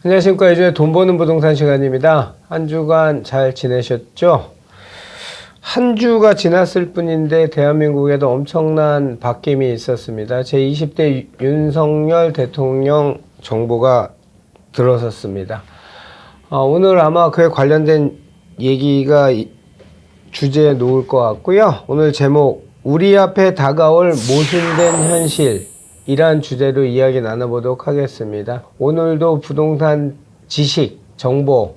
안녕하십니까. 요즘에 돈 버는 부동산 시간입니다. 한 주간 잘 지내셨죠? 한 주가 지났을 뿐인데 대한민국에도 엄청난 바뀜이 있었습니다. 제20대 윤석열 대통령 정부가 들어섰습니다. 오늘 아마 그에 관련된 얘기가 주제에 놓을 것 같고요. 오늘 제목 우리 앞에 다가올 모순된 현실 이란 주제로 이야기 나눠보도록 하겠습니다. 오늘도 부동산 지식, 정보,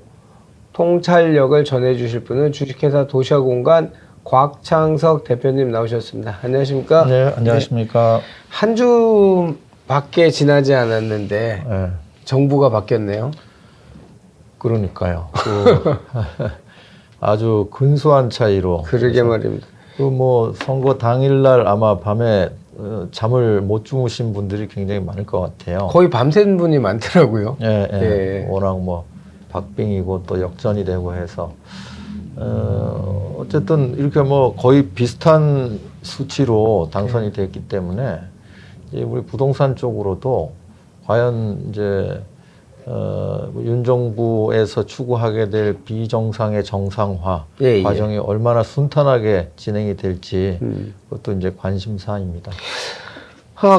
통찰력을 전해주실 분은 주식회사 도시아공간 곽창석 대표님 나오셨습니다. 안녕하십니까? 네, 안녕하십니까? 한 주밖에 지나지 않았는데 네, 정부가 바뀌었네요. 그러니까요. 아주 근소한 차이로. 그러게 말입니다. 뭐 선거 당일날 아마 밤에 잠을 못 주무신 분들이 굉장히 많을 것 같아요. 거의 밤샌 분이 많더라고요. 예, 예. 예. 워낙 뭐 박빙이고 또 역전이 되고 해서 어쨌든 이렇게 뭐 거의 비슷한 수치로 당선이 됐기 때문에 이제 우리 부동산 쪽으로도 과연 이제 윤 정부에서 추구하게 될 비정상의 정상화 예, 과정이 얼마나 순탄하게 진행이 될지 그것도 이제 관심사입니다.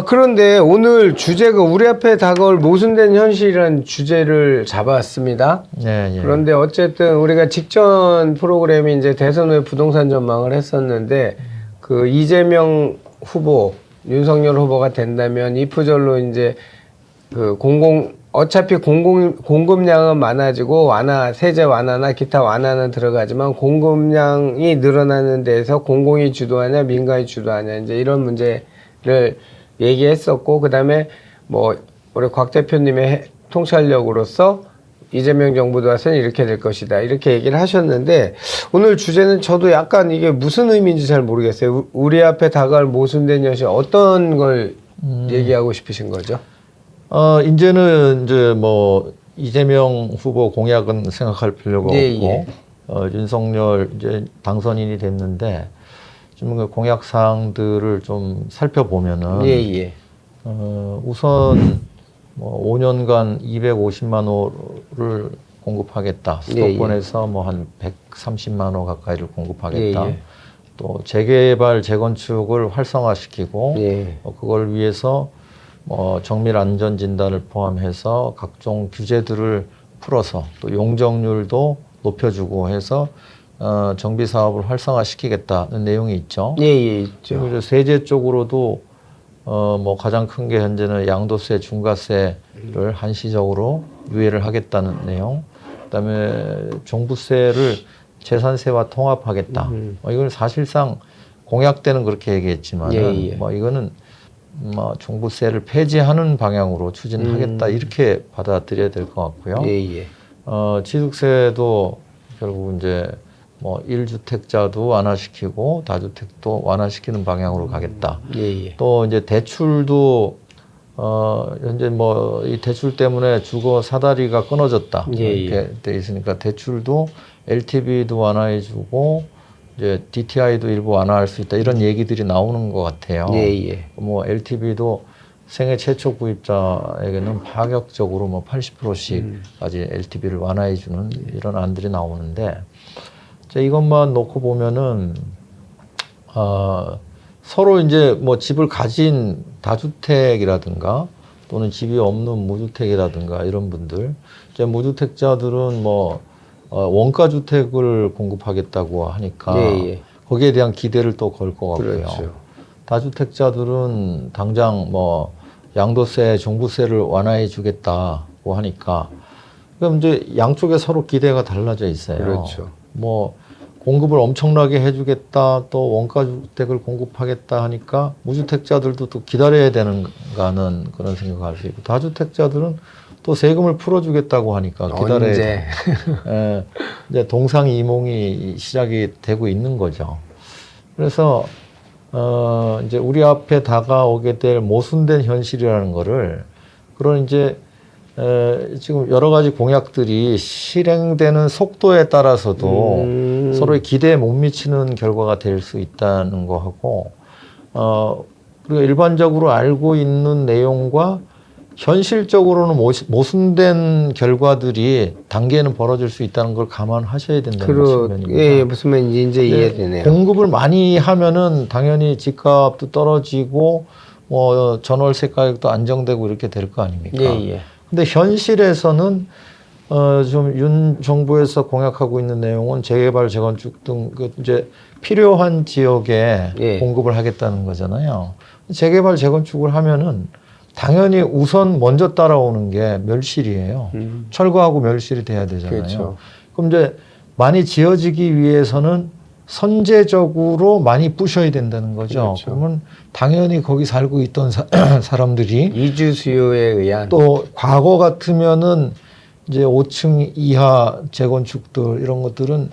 그런데 오늘 주제가 우리 앞에 다가올 모순된 현실이라는 주제를 잡았습니다. 예, 예. 그런데 어쨌든 우리가 직전 프로그램이 이제 대선 후에 부동산 전망을 했었는데 그 이재명 후보, 윤석열 후보가 된다면 이프절로 이제 그 어차피 공급량은 많아지고 세제 완화나 기타 완화는 들어가지만 공급량이 늘어나는 데에서 공공이 주도하냐 민간이 주도하냐 이제 이런 문제를 얘기했었고, 그 다음에 뭐 우리 곽 대표님의 통찰력으로서 이재명 정부 들어와서는 이렇게 될 것이다 이렇게 얘기를 하셨는데, 오늘 주제는 저도 약간 이게 무슨 의미인지 잘 모르겠어요. 우리 앞에 다가올 모순된 현실, 어떤 걸 얘기하고 싶으신 거죠? 이제는 이제 뭐 이재명 후보 공약은 생각할 필요가 예, 없고 예. 윤석열 이제 당선인이 됐는데 좀 그 공약 사항들을 좀 살펴보면은 예. 우선 뭐 5년간 250만 호를 공급하겠다. 수도권에서 뭐 한 130만 호 가까이를 공급하겠다. 예. 또 재개발 재건축을 활성화시키고 예. 그걸 위해서 뭐 정밀 안전 진단을 포함해서 각종 규제들을 풀어서 또 용적률도 높여주고 해서 정비 사업을 활성화시키겠다는 내용이 있죠. 예, 있죠. 그리고 세제 쪽으로도 뭐 가장 큰 게 현재는 양도세, 중과세를 한시적으로 유예를 하겠다는 내용. 그다음에 종부세를 재산세와 통합하겠다. 이건 사실상 공약 때는 그렇게 얘기했지만은 뭐 이거는 뭐 종부세를 폐지하는 방향으로 추진하겠다 이렇게 받아들여야 될 것 같고요. 취득세도 결국 이제 뭐 1주택자도 완화시키고 다주택도 완화시키는 방향으로 가겠다. 또 이제 대출도 현재 뭐 이 대출 때문에 주거 사다리가 끊어졌다 이렇게 돼 있으니까 대출도 LTV도 완화해주고 이제 DTI도 일부 완화할 수 있다 이런 얘기들이 나오는 것 같아요. 뭐 LTV도 생애 최초 구입자에게는 파격적으로 뭐 80%씩까지 LTV를 완화해주는 이런 안들이 나오는데, 이것만 놓고 보면은 서로 이제 뭐 집을 가진 다주택이라든가 또는 집이 없는 무주택이라든가 이런 분들, 이제 무주택자들은 뭐 원가 주택을 공급하겠다고 하니까 거기에 대한 기대를 또 걸 것 같고요. 그렇죠. 다주택자들은 당장 뭐 양도세, 종부세를 완화해 주겠다고 하니까 그럼 이제 양쪽에 서로 기대가 달라져 있어요. 그렇죠. 뭐 공급을 엄청나게 해주겠다, 또 원가 주택을 공급하겠다 하니까 무주택자들도 또 기다려야 되는가는 그런 생각을 할 수 있고, 다주택자들은 또 세금을 풀어주겠다고 하니까 기다려야 돼. 이제 동상이몽이 시작이 되고 있는 거죠. 그래서 이제 우리 앞에 다가오게 될 모순된 현실이라는 거를, 그런 이제 지금 여러 가지 공약들이 실행되는 속도에 따라서도 서로의 기대에 못 미치는 결과가 될 수 있다는 거하고, 우리가 일반적으로 알고 있는 내용과 현실적으로는 모순된 결과들이 단기에는 벌어질 수 있다는 걸 감안하셔야 된다는 측면입니다. 예, 무슨 말인지 이제 이해되네요. 공급을 많이 하면은 당연히 집값도 떨어지고 뭐 전월세 가격도 안정되고 이렇게 될 거 아닙니까? 예, 예. 근데 현실에서는 좀 윤 정부에서 공약하고 있는 내용은 재개발, 재건축 등 그 이제 필요한 지역에 예. 공급을 하겠다는 거잖아요. 재개발, 재건축을 하면은 당연히 우선 먼저 따라오는 게 멸실이에요. 철거하고 멸실이 돼야 되잖아요. 그렇죠. 그럼 이제 많이 지어지기 위해서는 선제적으로 많이 부셔야 된다는 거죠. 그렇죠. 그러면 당연히 거기 살고 있던 사람들이 이주 수요에 의한 또 과거 같으면은 이제 5층 이하 재건축들 이런 것들은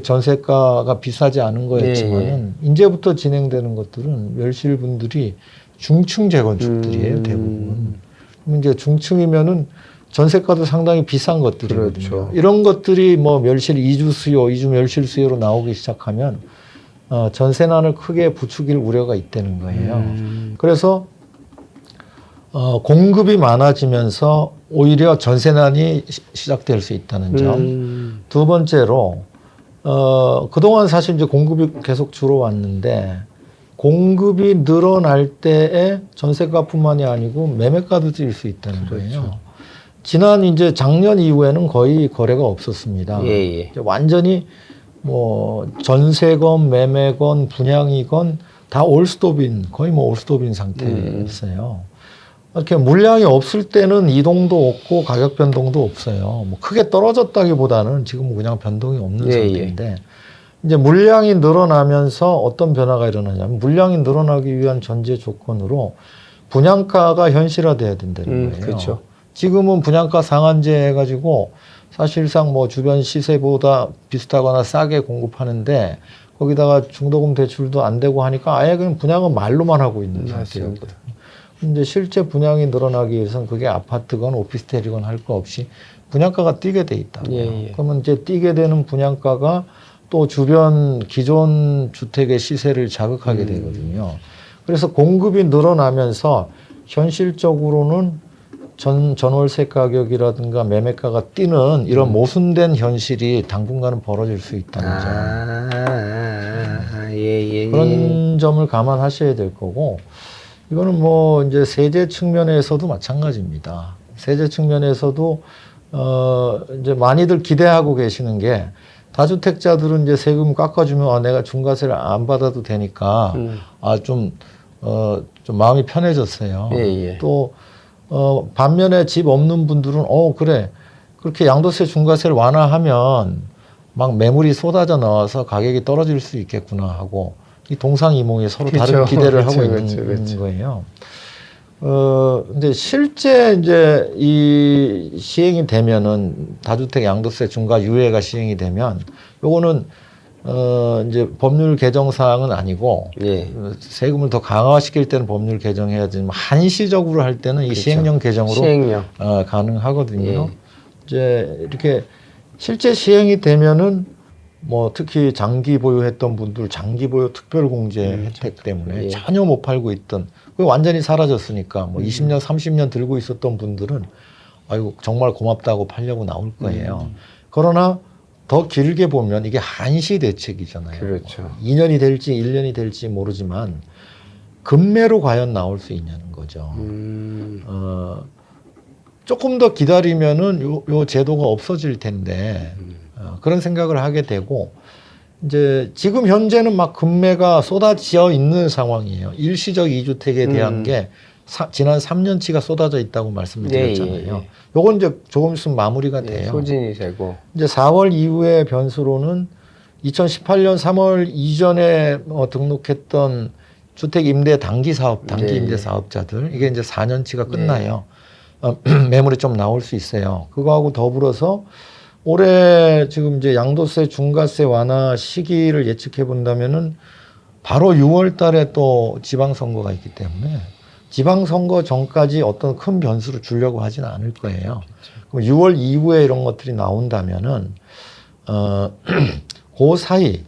전세가가 비싸지 않은 거였지만은 이제부터 진행되는 것들은 멸실분들이 중층 재건축들이에요, 대부분. 그럼 이제 중층이면은 전세가도 상당히 비싼 것들이거든요. 그렇죠. 이런 것들이 뭐 멸실 이주 수요, 이주 멸실 수요로 나오기 시작하면 전세난을 크게 부추길 우려가 있다는 거예요. 그래서 공급이 많아지면서 오히려 전세난이 시작될 수 있다는 점. 두 번째로 그동안 사실 이제 공급이 계속 줄어왔는데 공급이 늘어날 때에 전세가뿐만이 아니고 매매가도 뛸 수 있다는 거예요. 지난 이제 작년 이후에는 거의 거래가 없었습니다. 예, 예. 이제 완전히 뭐 전세건 매매건 분양이건 다 올스톱인 거의 뭐 올스톱인 상태였어요. 이렇게 물량이 없을 때는 이동도 없고 가격 변동도 없어요. 뭐 크게 떨어졌다기보다는 지금은 그냥 변동이 없는 예, 상태인데 이제 물량이 늘어나면서 어떤 변화가 일어나냐면 물량이 늘어나기 위한 전제 조건으로 분양가가 현실화돼야 된다는 거예요. 그렇죠. 지금은 분양가 상한제 해가지고 사실상 뭐 주변 시세보다 비슷하거나 싸게 공급하는데 거기다가 중도금 대출도 안 되고 하니까 아예 그냥 분양은 말로만 하고 있는 상태입니다. 이제 실제 분양이 늘어나기 위해서는 그게 아파트건 오피스텔이건 할 거 없이 분양가가 뛰게 돼 있다고요. 예, 예. 그러면 이제 뛰게 되는 분양가가 또 주변 기존 주택의 시세를 자극하게 되거든요. 그래서 공급이 늘어나면서 현실적으로는 전월세 가격이라든가 매매가가 뛰는 이런 모순된 현실이 당분간은 벌어질 수 있다는 점. 예. 그런 점을 감안하셔야 될 거고, 이거는 뭐 이제 세제 측면에서도 마찬가지입니다. 세제 측면에서도 이제 많이들 기대하고 계시는 게 다주택자들은 이제 세금 깎아주면 내가 중과세를 안 받아도 되니까 좀 마음이 편해졌어요. 예. 또 반면에 집 없는 분들은 그래 그렇게 양도세 중과세를 완화하면 막 매물이 쏟아져 나와서 가격이 떨어질 수 있겠구나 하고 이 동상이몽이 서로 다른 기대를 하고 있는 거예요. 근데 실제 이제 이 시행이 되면은 다주택 양도세 중과 유예가 시행이 되면 요거는 이제 법률 개정 사항은 아니고 세금을 더 강화시킬 때는 법률 개정해야지 한시적으로 할 때는 이 시행령 개정으로 가능하거든요. 이제 이렇게 실제 시행이 되면은 뭐 특히 장기 보유했던 분들 장기 보유 특별공제 혜택 때문에 전혀 못 팔고 있던 그게 완전히 사라졌으니까 뭐 20년 30년 들고 있었던 분들은 아이고 정말 고맙다고 팔려고 나올 거예요. 그러나 더 길게 보면 이게 한시 대책이잖아요. 그렇죠. 2년이 될지 1년이 될지 모르지만 급매로 과연 나올 수 있냐는 거죠. 조금 더 기다리면은 요 제도가 없어질 텐데 그런 생각을 하게 되고 이제 지금 현재는 막 급매가 쏟아져 있는 상황이에요. 일시적 2주택에 대한 게 지난 3년치가 쏟아져 있다고 말씀을 드렸잖아요. 요건 이제 조금 있으면 마무리가 돼요. 소진이 되고. 이제 4월 이후의 변수로는 2018년 3월 이전에 등록했던 주택 임대 단기 사업, 단기 임대 사업자들 이게 이제 4년치가 끝나요. 매물이 좀 나올 수 있어요. 그거하고 더불어서 올해 지금 이제 양도세 중과세 완화 시기를 예측해 본다면은 바로 6월 달에 또 지방선거가 있기 때문에 지방선거 전까지 어떤 큰 변수를 주려고 하지는 않을 거예요. 그럼 6월 이후에 이런 것들이 나온다면은 그 사이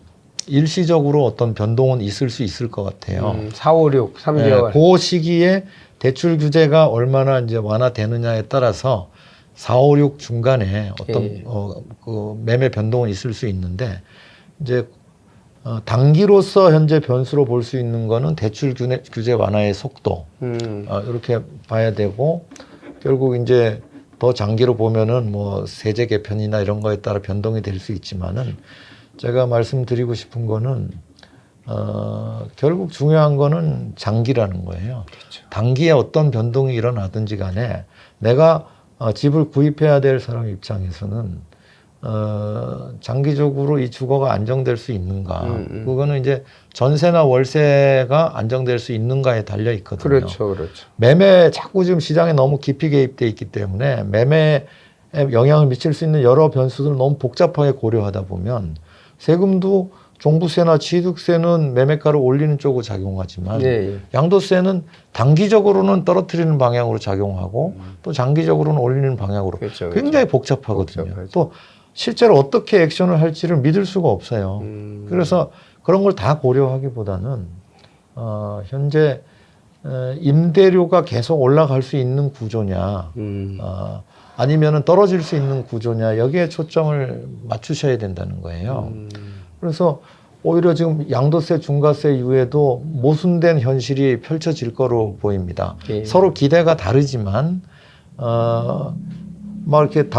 일시적으로 어떤 변동은 있을 수 있을 것 같아요. 4, 5, 6, 3개월. 그 시기에 대출 규제가 얼마나 이제 완화되느냐에 따라서 4, 5, 6 중간에 어떤 예. 그 매매 변동은 있을 수 있는데 이제 단기로서 현재 변수로 볼 수 있는 거는 대출 규제 완화의 속도 이렇게 봐야 되고 결국 이제 더 장기로 보면은 뭐 세제 개편이나 이런 거에 따라 변동이 될 수 있지만은 제가 말씀드리고 싶은 거는 결국 중요한 거는 장기라는 거예요. 그렇죠. 단기에 어떤 변동이 일어나든지 간에 내가 집을 구입해야 될 사람 입장에서는 장기적으로 이 주거가 안정될 수 있는가. 그거는 이제 전세나 월세가 안정될 수 있는가에 달려 있거든요. 그렇죠, 그렇죠. 매매 자꾸 지금 시장에 너무 깊이 개입돼 있기 때문에 매매에 영향을 미칠 수 있는 여러 변수들을 너무 복잡하게 고려하다 보면 세금도 종부세나 취득세는 매매가를 올리는 쪽으로 작용하지만 예. 양도세는 단기적으로는 떨어뜨리는 방향으로 작용하고 또 장기적으로는 올리는 방향으로 그렇죠, 굉장히 복잡하거든요. 복잡하죠. 또 실제로 어떻게 액션을 할지를 믿을 수가 없어요. 그래서 그런 걸 다 고려하기보다는 현재 임대료가 계속 올라갈 수 있는 구조냐 아니면은 떨어질 수 있는 구조냐 여기에 초점을 맞추셔야 된다는 거예요. 그래서 오히려 지금 양도세, 중과세 이후에도 모순된 현실이 펼쳐질 거로 보입니다. 예. 서로 기대가 다르지만 막 이렇게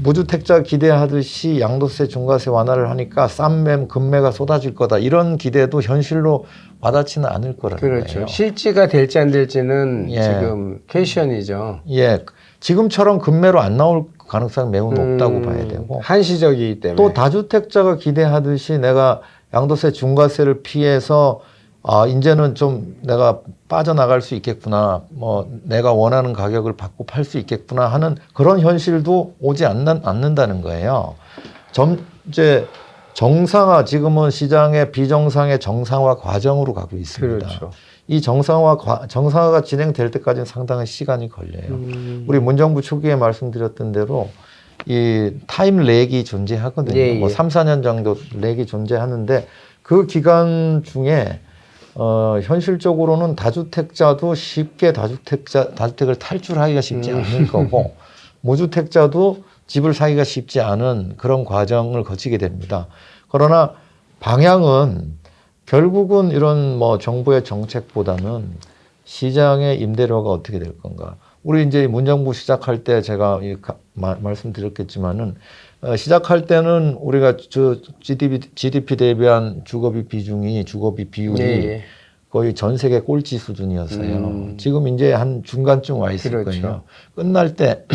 무주택자 기대하듯이 양도세, 중과세 완화를 하니까 싼 금매가 쏟아질 거다 이런 기대도 현실로 와닿지는 않을 거라는 그렇죠. 거예요. 실지가 될지 안 될지는 예. 지금 퀘션이죠. 예, 지금처럼 금매로 안 나올 가능성이 매우 높다고 봐야 되고 한시적이기 때문에 또 다주택자가 기대하듯이 내가 양도세, 중과세를 피해서 이제는 좀 내가 빠져나갈 수 있겠구나, 뭐 내가 원하는 가격을 받고 팔 수 있겠구나 하는 그런 현실도 오지 않는다는 거예요. 이제 정상화, 지금은 시장의 비정상의 정상화 과정으로 가고 있습니다. 그렇죠. 이 정상화가 진행될 때까지는 상당한 시간이 걸려요. 우리 문정부 초기에 말씀드렸던 대로 이 타임 렉이 존재하거든요. 예, 예. 뭐 3, 4년 정도 렉이 존재하는데 그 기간 중에 현실적으로는 다주택자도 쉽게 다주택을 탈출하기가 쉽지 않을 거고 무주택자도 집을 사기가 쉽지 않은 그런 과정을 거치게 됩니다. 그러나 방향은 결국은 이런 뭐 정부의 정책보다는 시장의 임대료가 어떻게 될 건가. 우리 이제 문정부 시작할 때 제가 말씀드렸겠지만은 시작할 때는 우리가 GDP 대비한 주거비 비율이 예. 거의 전 세계 꼴찌 수준이었어요. 지금 이제 한 중간쯤 와 있을 그렇죠. 거예요. 끝날 때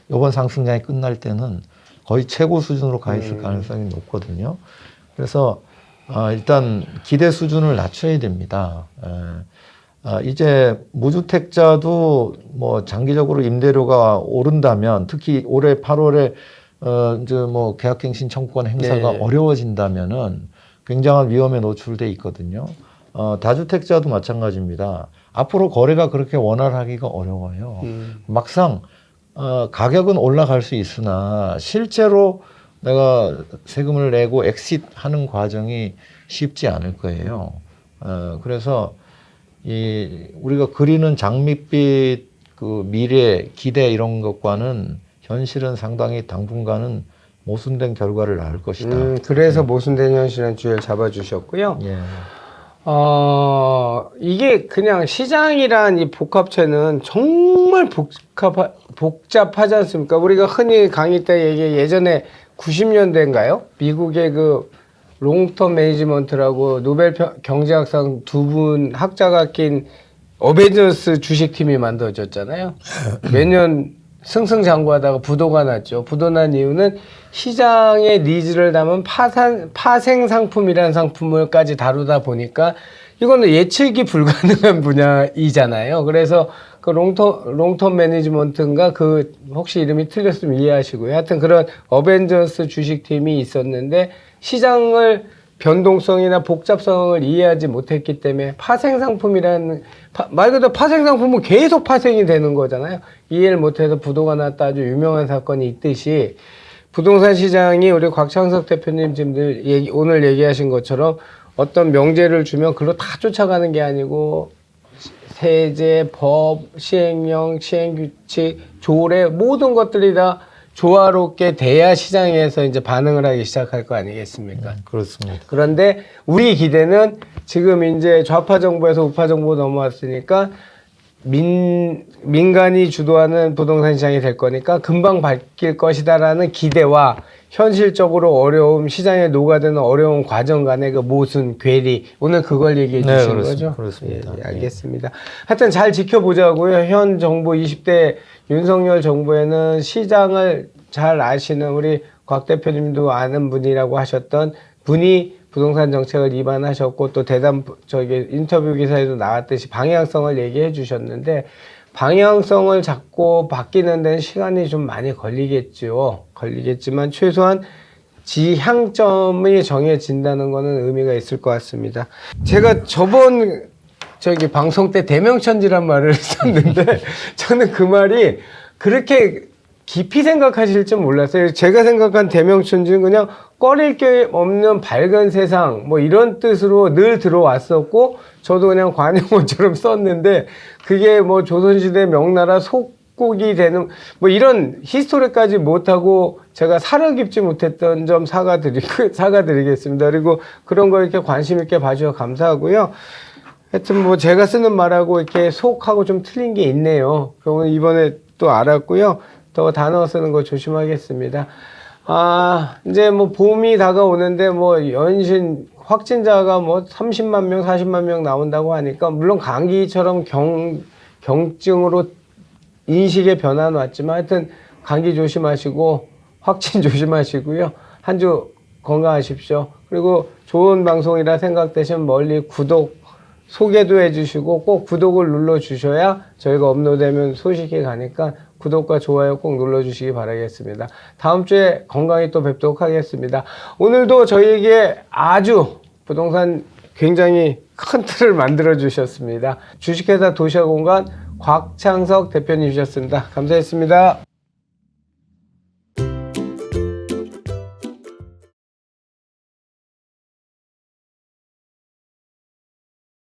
이번 상승장이 끝날 때는 거의 최고 수준으로 가 있을 가능성이 높거든요. 그래서 일단 기대 수준을 낮춰야 됩니다. 이제 무주택자도 뭐 장기적으로 임대료가 오른다면 특히 올해 8월에 이제 뭐 계약갱신 청구권 행사가 네. 어려워진다면은 굉장한 위험에 노출돼 있거든요. 다주택자도 마찬가지입니다. 앞으로 거래가 그렇게 원활하기가 어려워요. 막상 가격은 올라갈 수 있으나 실제로 내가 세금을 내고 엑싯하는 과정이 쉽지 않을 거예요. 그래서 우리가 그리는 장밋빛 그 미래 기대 이런 것과는 현실은 상당히 당분간은 모순된 결과를 낳을 것이다. 그래서 모순된 현실은 주의를 잡아주셨고요. 예. 이게 그냥 시장이란 이 복합체는 정말 복잡하지 않습니까? 우리가 흔히 강의 때 예전에 90년대인가요? 미국의 그 롱텀 매니지먼트라고 노벨 경제학상 두 분 학자가 낀 어벤져스 주식팀이 만들어졌잖아요. 매년 승승장구하다가 부도가 났죠. 부도 난 이유는 시장의 니즈를 담은 파생 상품이라는 상품을까지 다루다 보니까 이거는 예측이 불가능한 분야이잖아요. 그래서 그 롱텀 매니지먼트인가 그 혹시 이름이 틀렸으면 이해하시고요. 하여튼 그런 어벤져스 주식팀이 있었는데 시장을 변동성이나 복잡성을 이해하지 못했기 때문에 파생상품이라는 말 그대로 파생상품은 계속 파생이 되는 거잖아요. 이해를 못해서 부도가 났다 아주 유명한 사건이 있듯이 부동산 시장이 우리 곽창석 대표님 지금 오늘 얘기하신 것처럼 어떤 명제를 주면 그걸 다 쫓아가는 게 아니고 세제, 법, 시행령, 시행규칙, 조례 모든 것들이 다 조화롭게 돼야 시장에서 이제 반응을 하기 시작할 거 아니겠습니까? 그렇습니다. 그런데 우리 기대는 지금 이제 좌파 정부에서 우파 정부 넘어왔으니까 민간이 주도하는 부동산 시장이 될 거니까 금방 바뀔 것이다라는 기대와 현실적으로 어려움, 시장에 녹아드는 어려운 과정 간의 그 모순, 괴리, 오늘 그걸 얘기해 네, 주신 그렇습니다. 거죠? 그렇습니다. 예, 알겠습니다. 하여튼 잘 지켜보자고요. 현 정부 20대 윤석열 정부에는 시장을 잘 아시는 우리 곽 대표님도 아는 분이라고 하셨던 분이 부동산 정책을 입안하셨고 또 대담 저기 인터뷰 기사에도 나왔듯이 방향성을 얘기해 주셨는데 방향성을 잡고 바뀌는 데는 시간이 좀 많이 걸리겠죠. 걸리겠지만 최소한 지향점이 정해진다는 거는 의미가 있을 것 같습니다. 제가 저번 저기 방송 때 대명천지란 말을 했었는데 저는 그 말이 그렇게 깊이 생각하실 줄 몰랐어요. 제가 생각한 대명천지는 그냥 꺼릴 게 없는 밝은 세상 뭐 이런 뜻으로 늘 들어왔었고 저도 그냥 관용어처럼 썼는데 그게 뭐 조선시대 명나라 속국이 되는 뭐 이런 히스토리까지 못하고 제가 살을 깊지 못했던 점 사과드리겠습니다. 그리고 그런 거 이렇게 관심 있게 봐주셔서 감사하고요. 하여튼 뭐 제가 쓰는 말하고 이렇게 속하고 좀 틀린 게 있네요. 그건 이번에 또 알았고요. 더 단어 쓰는 거 조심하겠습니다. 이제 뭐 봄이 다가오는데 뭐 연신 확진자가 뭐 30만 명, 40만 명 나온다고 하니까 물론 감기처럼 경증으로 인식의 변화는 왔지만 하여튼 감기 조심하시고 확진 조심하시고요. 한 주 건강하십시오. 그리고 좋은 방송이라 생각되시면 멀리 구독 소개도 해주시고 꼭 구독을 눌러주셔야 저희가 업로드되면 소식이 가니까 구독과 좋아요 꼭 눌러주시기 바라겠습니다. 다음 주에 건강히 또 뵙도록 하겠습니다. 오늘도 저희에게 아주 부동산 굉장히 큰 틀을 만들어 주셨습니다. 주식회사 도시화공간 곽창석 대표님이셨습니다. 감사했습니다.